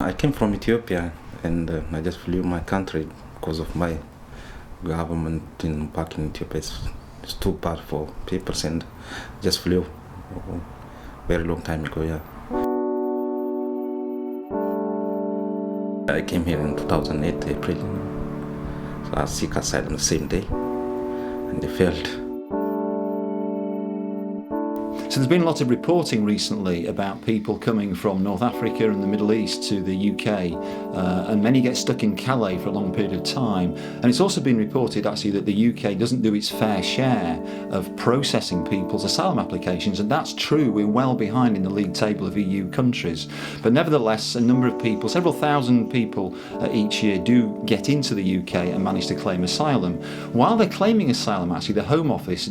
I came from Ethiopia and I just flew my country because of my government back in Ethiopia. It's too bad for papers and just flew very long time ago, yeah. I came here in 2008, April. So I seek asylum the same day and they failed. So there's been lots of reporting recently about people coming from North Africa and the Middle East to the UK, and many get stuck in Calais for a long period of time. And it's also been reported actually that the UK doesn't do its fair share of processing people's asylum applications, and that's true. We're well behind in the league table of EU countries. But nevertheless, a number of people, several thousand people each year do get into the UK and manage to claim asylum. While they're claiming asylum, actually the Home Office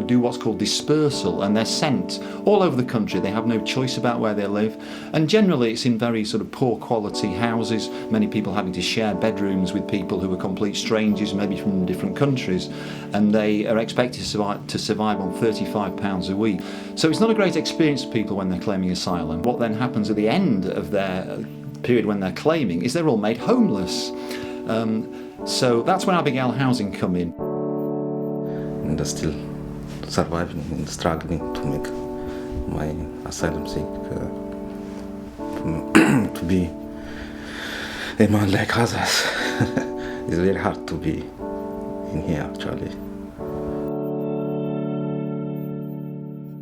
do what's called dispersal, and they're sent all over the country. They have no choice about where they live, and generally it's in very sort of poor quality houses, many people having to share bedrooms with people who are complete strangers, maybe from different countries, and they are expected to survive on £35 a week. So it's not a great experience for people when they're claiming asylum. What then happens at the end of their period when they're claiming is they're all made homeless. So that's when Abigail Housing come in. And they're still surviving and struggling to make my asylum seek to be a man like others. It's very hard to be in here actually.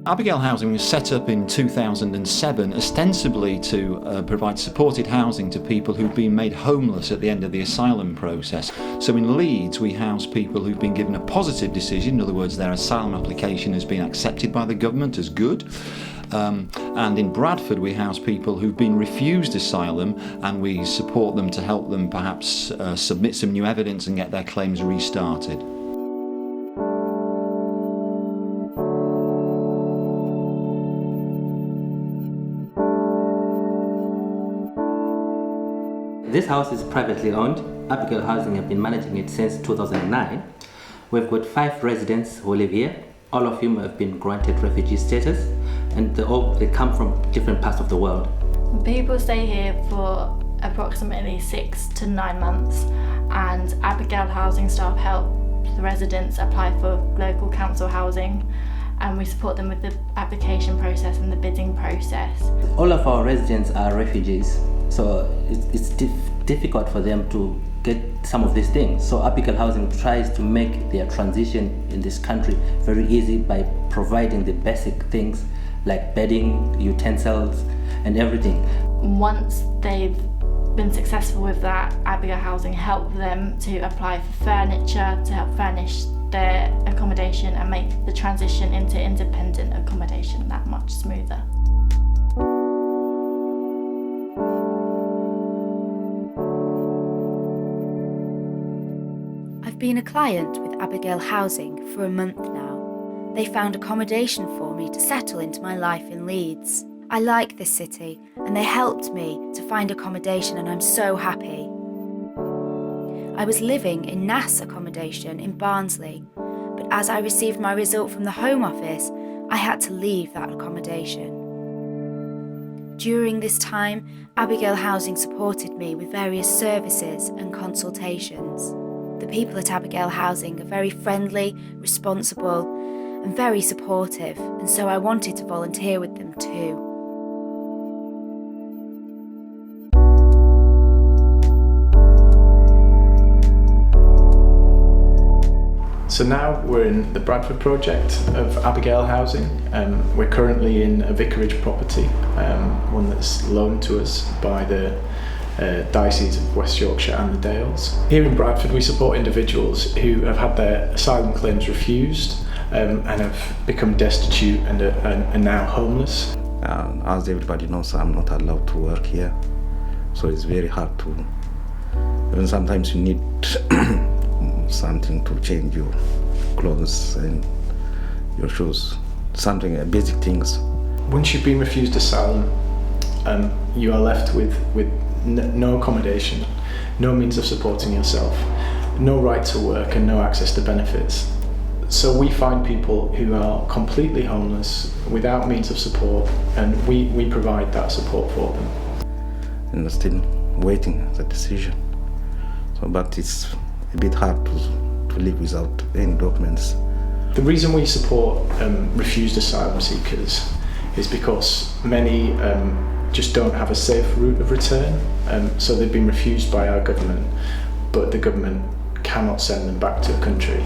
Abigail Housing was set up in 2007 ostensibly to provide supported housing to people who've been made homeless at the end of the asylum process. So in Leeds we house people who've been given a positive decision, in other words their asylum application has been accepted by the government as good. And in Bradford we house people who've been refused asylum, and we support them to help them perhaps submit some new evidence and get their claims restarted. This house is privately owned. Abigail Housing have been managing it since 2009. We've got 5 residents who live here, all of whom have been granted refugee status, and they come from different parts of the world. People stay here for approximately 6 to 9 months, and Abigail Housing staff help the residents apply for local council housing, and we support them with the application process and the bidding process. All of our residents are refugees, so it's difficult for them to get some of these things. So Abigail Housing tries to make their transition in this country very easy by providing the basic things like bedding, utensils, and everything. Once they've been successful with that, Abigail Housing help them to apply for furniture to help furnish their accommodation and make the transition into independent accommodation that much smoother. I've been a client with Abigail Housing for a month now. They found accommodation for me to settle into my life in Leeds. I like this city and they helped me to find accommodation, and I'm so happy. I was living in NAS accommodation in Barnsley, but as I received my result from the Home Office, I had to leave that accommodation. During this time, Abigail Housing supported me with various services and consultations. The people at Abigail Housing are very friendly, responsible, and very supportive, and so I wanted to volunteer with them too. So now we're in the Bradford project of Abigail Housing. We're currently in a vicarage property, one that's loaned to us by the Diocese of West Yorkshire and the Dales. Here in Bradford we support individuals who have had their asylum claims refused and have become destitute and are now homeless. As everybody knows, I'm not allowed to work here, so it's very hard to, even sometimes you need something to change your clothes and your shoes, something, basic things. Once you've been refused asylum, you are left with no accommodation, no means of supporting yourself, no right to work and no access to benefits. So we find people who are completely homeless, without means of support, and we provide that support for them. and still waiting the decision. So, but it's a bit hard to live without any documents. The reason we support refused asylum seekers is because many just don't have a safe route of return. So they've been refused by our government, but the government cannot send them back to a country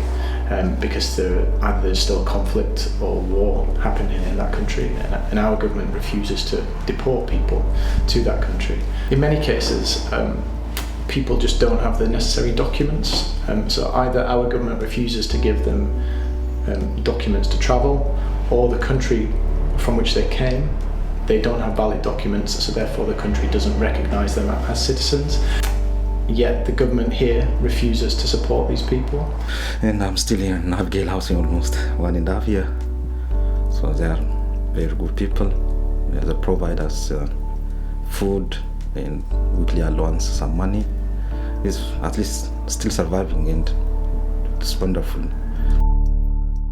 because either there's still conflict or war happening in that country, and our government refuses to deport people to that country. In many cases, people just don't have the necessary documents, so either our government refuses to give them documents to travel, or the country from which they came, they don't have valid documents, so therefore the country doesn't recognise them as citizens. Yet the government here refuses to support these people. And I'm still here in Abigail Housing almost 1.5 years. So they are very good people. They provide us food and weekly allowance, some money. It's at least still surviving, and it's wonderful.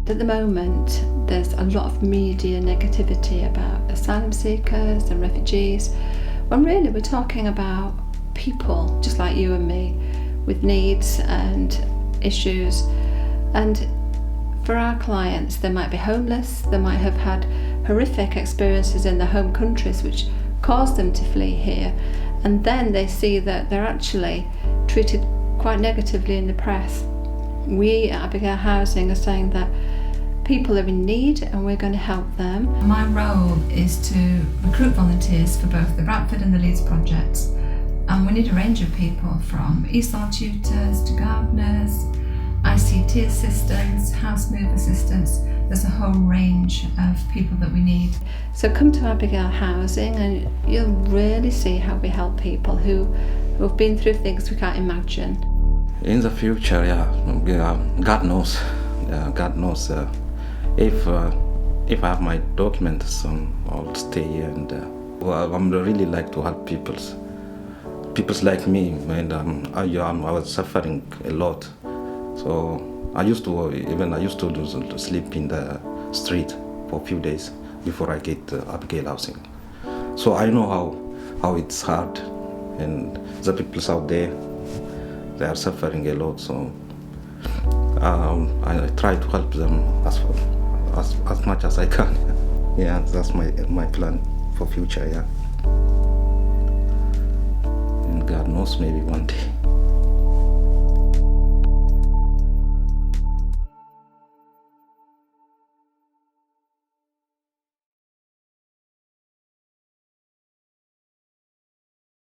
At the moment, there's a lot of media negativity about asylum seekers and refugees, when really we're talking about people just like you and me with needs and issues. And for our clients, they might be homeless, they might have had horrific experiences in their home countries which caused them to flee here, and then they see that they're actually treated quite negatively in the press. We at Abigail Housing are saying that people are in need and we're going to help them. My role is to recruit volunteers for both the Bradford and the Leeds projects, and we need a range of people, from ESOL tutors to gardeners, ICT assistants, house move assistants. There's a whole range of people that we need. So come to Abigail Housing and you'll really see how we help people who have been through things we can't imagine. In the future, God knows. God knows. If I have my documents, I'll stay here, and I'm really like to help people like me, and I was suffering a lot. So I used to sleep in the street for a few days before I get Abigail Housing. So I know how it's hard, and the people out there, they are suffering a lot. So I try to help them as much as I can. Yeah, that's my plan for future. Yeah, and God knows, maybe one day.